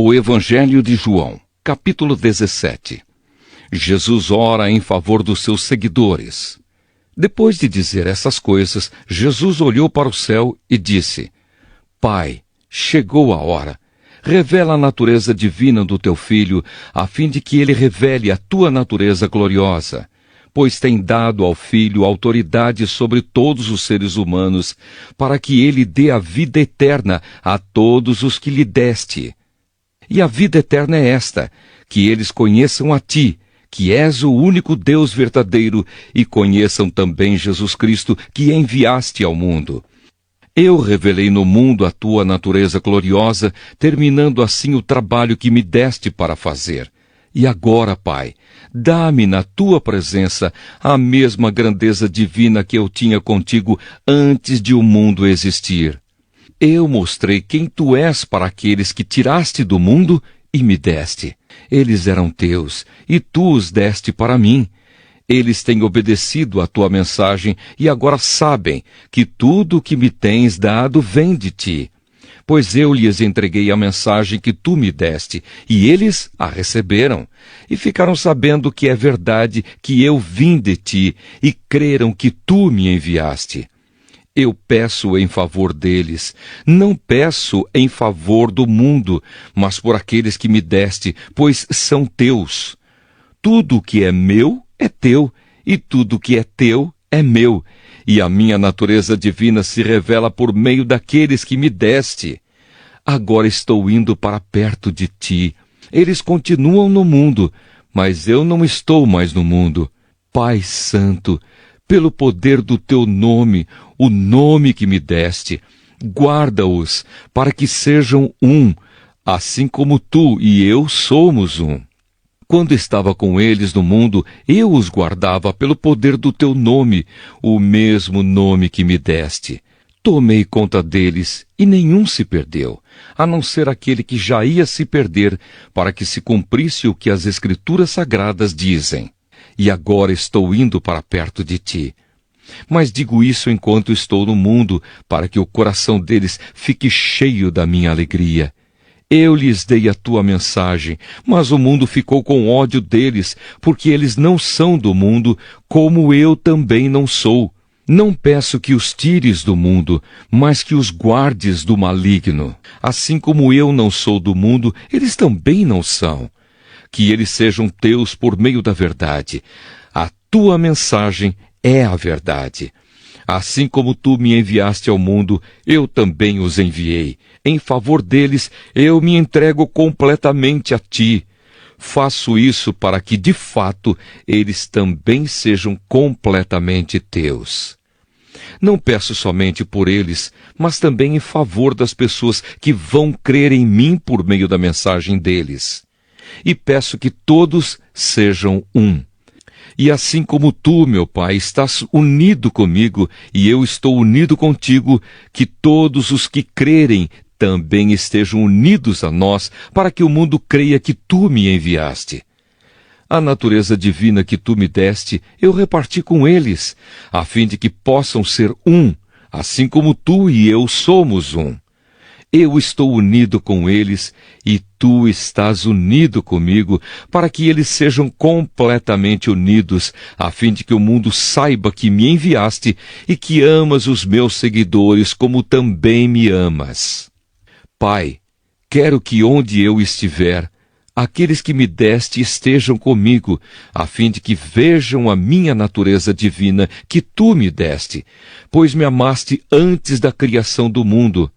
O Evangelho de João, capítulo 17. Jesus ora em favor dos seus seguidores. Depois de dizer essas coisas, Jesus olhou para o céu e disse: Pai, chegou a hora. Revela a natureza divina do teu Filho, a fim de que ele revele a tua natureza gloriosa. Pois tem dado ao Filho autoridade sobre todos os seres humanos, para que ele dê a vida eterna a todos os que lhe deste. E a vida eterna é esta, que eles conheçam a ti, que és o único Deus verdadeiro, e conheçam também Jesus Cristo, que enviaste ao mundo. Eu revelei no mundo a tua natureza gloriosa, terminando assim o trabalho que me deste para fazer. E agora, Pai, dá-me na tua presença a mesma grandeza divina que eu tinha contigo antes de o mundo existir. Eu mostrei quem tu és para aqueles que tiraste do mundo e me deste. Eles eram teus, e tu os deste para mim. Eles têm obedecido à tua mensagem e agora sabem que tudo o que me tens dado vem de ti. Pois eu lhes entreguei a mensagem que tu me deste, e eles a receberam, e ficaram sabendo que é verdade que eu vim de ti, e creram que tu me enviaste. Eu peço em favor deles, não peço em favor do mundo, mas por aqueles que me deste, pois são teus. Tudo o que é meu é teu, e tudo o que é teu é meu, e a minha natureza divina se revela por meio daqueles que me deste. Agora estou indo para perto de ti. Eles continuam no mundo, mas eu não estou mais no mundo. Pai Santo, pelo poder do teu nome, o nome que me deste, guarda-os para que sejam um, assim como tu e eu somos um. Quando estava com eles no mundo, eu os guardava pelo poder do teu nome, o mesmo nome que me deste. Tomei conta deles, e nenhum se perdeu, a não ser aquele que já ia se perder, para que se cumprisse o que as Escrituras Sagradas dizem. E agora estou indo para perto de ti. Mas digo isso enquanto estou no mundo, para que o coração deles fique cheio da minha alegria. Eu lhes dei a tua mensagem, mas o mundo ficou com ódio deles, porque eles não são do mundo, como eu também não sou. Não peço que os tires do mundo, mas que os guardes do maligno. Assim como eu não sou do mundo, eles também não são. Que eles sejam teus por meio da verdade. A tua mensagem é a verdade. Assim como tu me enviaste ao mundo, eu também os enviei. Em favor deles, eu me entrego completamente a ti. Faço isso para que, de fato, eles também sejam completamente teus. Não peço somente por eles, mas também em favor das pessoas que vão crer em mim por meio da mensagem deles. E peço que todos sejam um. E assim como tu, meu Pai, estás unido comigo e eu estou unido contigo, que todos os que crerem também estejam unidos a nós, para que o mundo creia que tu me enviaste. A natureza divina que tu me deste, eu reparti com eles, a fim de que possam ser um, assim como tu e eu somos um. Eu estou unido com eles e tu estás unido comigo, para que eles sejam completamente unidos, a fim de que o mundo saiba que me enviaste e que amas os meus seguidores como também me amas. Pai, quero que onde eu estiver, aqueles que me deste estejam comigo, a fim de que vejam a minha natureza divina que tu me deste, pois me amaste antes da criação do mundo.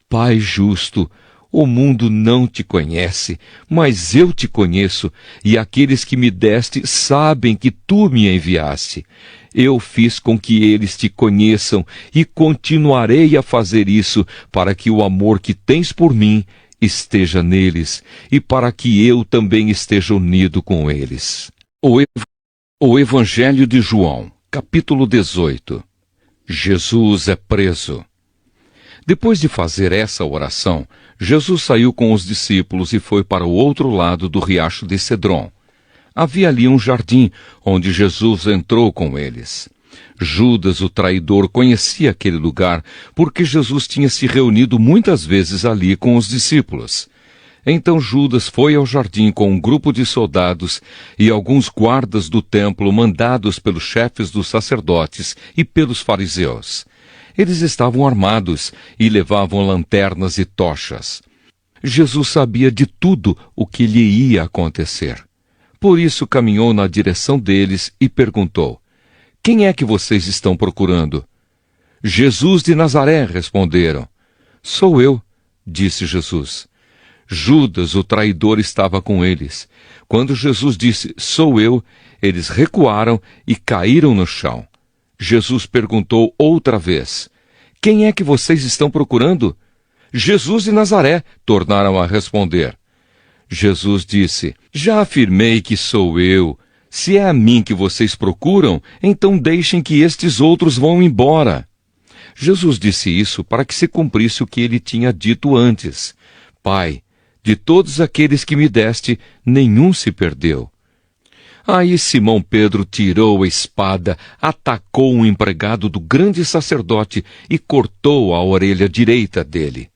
Pai justo, o mundo não te conhece, mas eu te conheço, e aqueles que me deste sabem que tu me enviaste. Eu fiz com que eles te conheçam, e continuarei a fazer isso, para que o amor que tens por mim esteja neles, e para que eu também esteja unido com eles. O Evangelho de João, capítulo 18. Jesus é preso. Depois de fazer essa oração, Jesus saiu com os discípulos e foi para o outro lado do riacho de Cedron. Havia ali um jardim, onde Jesus entrou com eles. Judas, o traidor, conhecia aquele lugar, porque Jesus tinha se reunido muitas vezes ali com os discípulos. Então Judas foi ao jardim com um grupo de soldados e alguns guardas do templo mandados pelos chefes dos sacerdotes e pelos fariseus. Eles estavam armados e levavam lanternas e tochas. Jesus sabia de tudo o que lhe ia acontecer. Por isso caminhou na direção deles e perguntou: "Quem é que vocês estão procurando?" "Jesus de Nazaré", responderam. "Sou eu", disse Jesus. Judas, o traidor, estava com eles. Quando Jesus disse, "Sou eu", eles recuaram e caíram no chão. Jesus perguntou outra vez: "Quem é que vocês estão procurando?" "Jesus de Nazaré", tornaram a responder. Jesus disse: "Já afirmei que sou eu. Se é a mim que vocês procuram, então deixem que estes outros vão embora." Jesus disse isso para que se cumprisse o que ele tinha dito antes: "Pai, de todos aqueles que me deste, nenhum se perdeu." Aí Simão Pedro tirou a espada, atacou um empregado do grande sacerdote e cortou a orelha direita dele.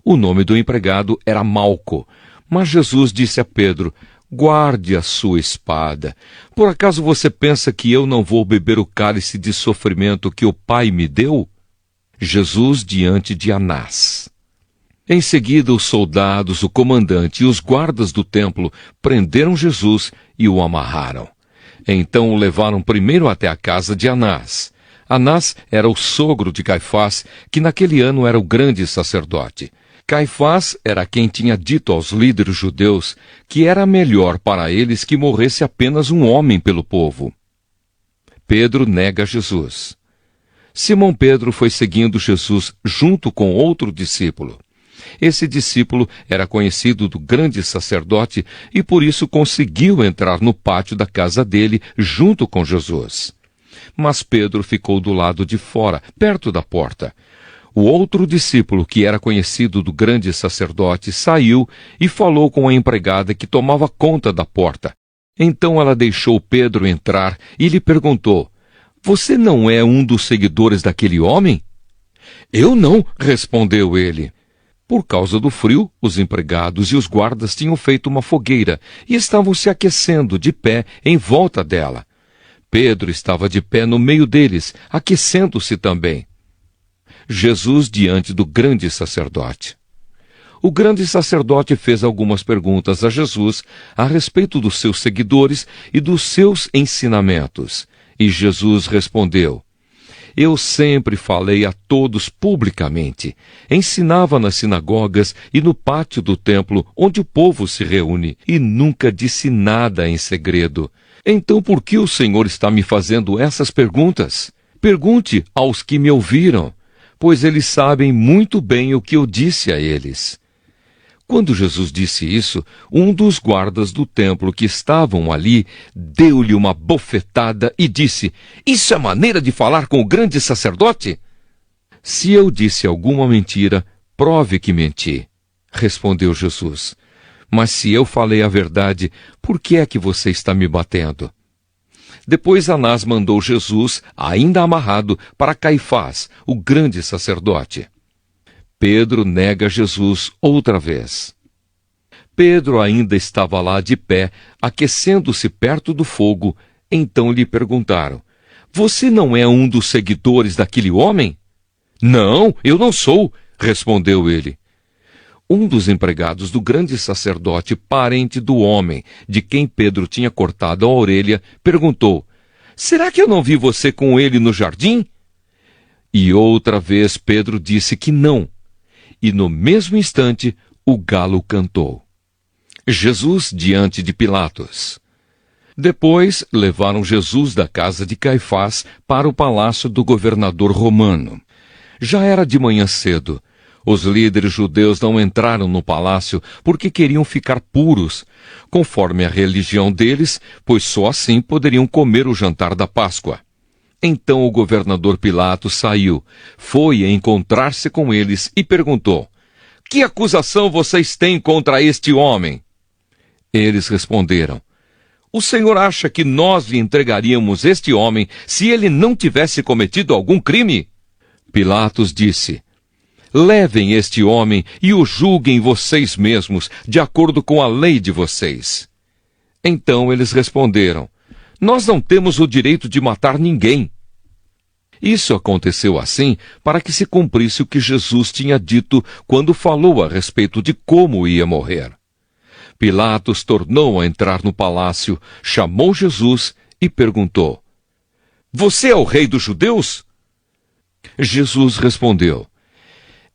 O nome do empregado era Malco, mas Jesus disse a Pedro: "Guarde a sua espada. Por acaso você pensa que eu não vou beber o cálice de sofrimento que o Pai me deu?" Jesus diante de Anás. Em seguida, os soldados, o comandante e os guardas do templo prenderam Jesus e o amarraram. Então o levaram primeiro até a casa de Anás. Anás era o sogro de Caifás, que naquele ano era o grande sacerdote. Caifás era quem tinha dito aos líderes judeus que era melhor para eles que morresse apenas um homem pelo povo. Pedro nega Jesus. Simão Pedro foi seguindo Jesus junto com outro discípulo. Esse discípulo era conhecido do grande sacerdote e por isso conseguiu entrar no pátio da casa dele junto com Jesus. Mas Pedro ficou do lado de fora, perto da porta. O outro discípulo, que era conhecido do grande sacerdote, saiu e falou com a empregada que tomava conta da porta. Então ela deixou Pedro entrar e lhe perguntou: "Você não é um dos seguidores daquele homem?" "Eu não", respondeu ele. Por causa do frio, os empregados e os guardas tinham feito uma fogueira e estavam se aquecendo de pé em volta dela. Pedro estava de pé no meio deles, aquecendo-se também. Jesus diante do grande sacerdote. O grande sacerdote fez algumas perguntas a Jesus a respeito dos seus seguidores e dos seus ensinamentos. E Jesus respondeu: "Eu sempre falei a todos publicamente. Ensinava nas sinagogas e no pátio do templo, onde o povo se reúne, e nunca disse nada em segredo. Então por que o Senhor está me fazendo essas perguntas? Pergunte aos que me ouviram, pois eles sabem muito bem o que eu disse a eles." Quando Jesus disse isso, um dos guardas do templo que estavam ali deu-lhe uma bofetada e disse: "Isso é maneira de falar com o grande sacerdote?" "Se eu disse alguma mentira, prove que menti", respondeu Jesus. "Mas se eu falei a verdade, por que é que você está me batendo?" Depois Anás mandou Jesus, ainda amarrado, para Caifás, o grande sacerdote. Pedro nega Jesus outra vez. Pedro ainda estava lá de pé, aquecendo-se perto do fogo. Então lhe perguntaram: "Você não é um dos seguidores daquele homem?" "Não, eu não sou", respondeu ele. Um dos empregados do grande sacerdote, parente do homem de quem Pedro tinha cortado a orelha, perguntou: "Será que eu não vi você com ele no jardim?" E outra vez Pedro disse que não. E no mesmo instante o galo cantou. Jesus diante de Pilatos. Depois levaram Jesus da casa de Caifás para o palácio do governador romano. Já era de manhã cedo. Os líderes judeus não entraram no palácio porque queriam ficar puros, conforme a religião deles, pois só assim poderiam comer o jantar da Páscoa. Então o governador Pilatos saiu, foi encontrar-se com eles e perguntou: "Que acusação vocês têm contra este homem?" Eles responderam: "O senhor acha que nós lhe entregaríamos este homem se ele não tivesse cometido algum crime?" Pilatos disse: levem este homem e o julguem vocês mesmos, de acordo com a lei de vocês. Então eles responderam: nós não temos o direito de matar ninguém. Isso aconteceu assim para que se cumprisse o que Jesus tinha dito quando falou a respeito de como ia morrer. Pilatos tornou a entrar no palácio, chamou Jesus e perguntou: você é o rei dos judeus? Jesus respondeu: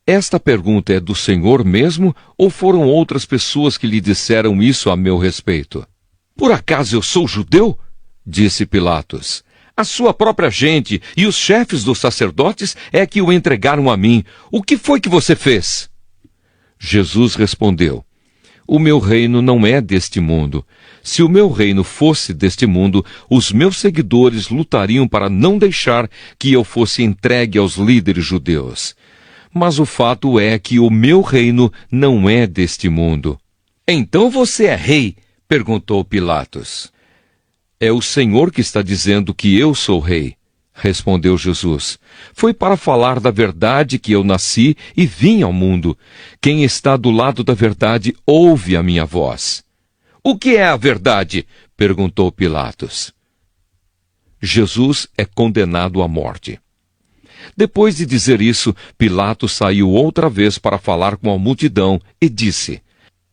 esta pergunta é do Senhor mesmo, ou foram outras pessoas que lhe disseram isso a meu respeito? Por acaso eu sou judeu? Disse Pilatos. A sua própria gente e os chefes dos sacerdotes é que o entregaram a mim. O que foi que você fez? Jesus respondeu: o meu reino não é deste mundo. Se o meu reino fosse deste mundo, os meus seguidores lutariam para não deixar que eu fosse entregue aos líderes judeus. Mas o fato é que o meu reino não é deste mundo. Então você é rei? Perguntou Pilatos. É o Senhor que está dizendo que eu sou rei, respondeu Jesus. Foi para falar da verdade que eu nasci e vim ao mundo. Quem está do lado da verdade ouve a minha voz. O que é a verdade? Perguntou Pilatos. Jesus é condenado à morte. Depois de dizer isso, Pilatos saiu outra vez para falar com a multidão e disse: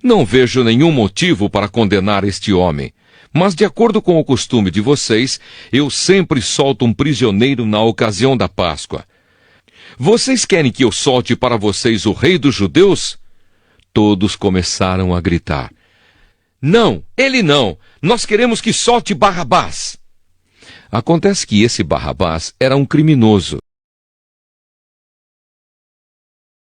não vejo nenhum motivo para condenar este homem. Mas, de acordo com o costume de vocês, eu sempre solto um prisioneiro na ocasião da Páscoa. Vocês querem que eu solte para vocês o rei dos judeus? Todos começaram a gritar: não, ele não! Nós queremos que solte Barrabás! Acontece que esse Barrabás era um criminoso.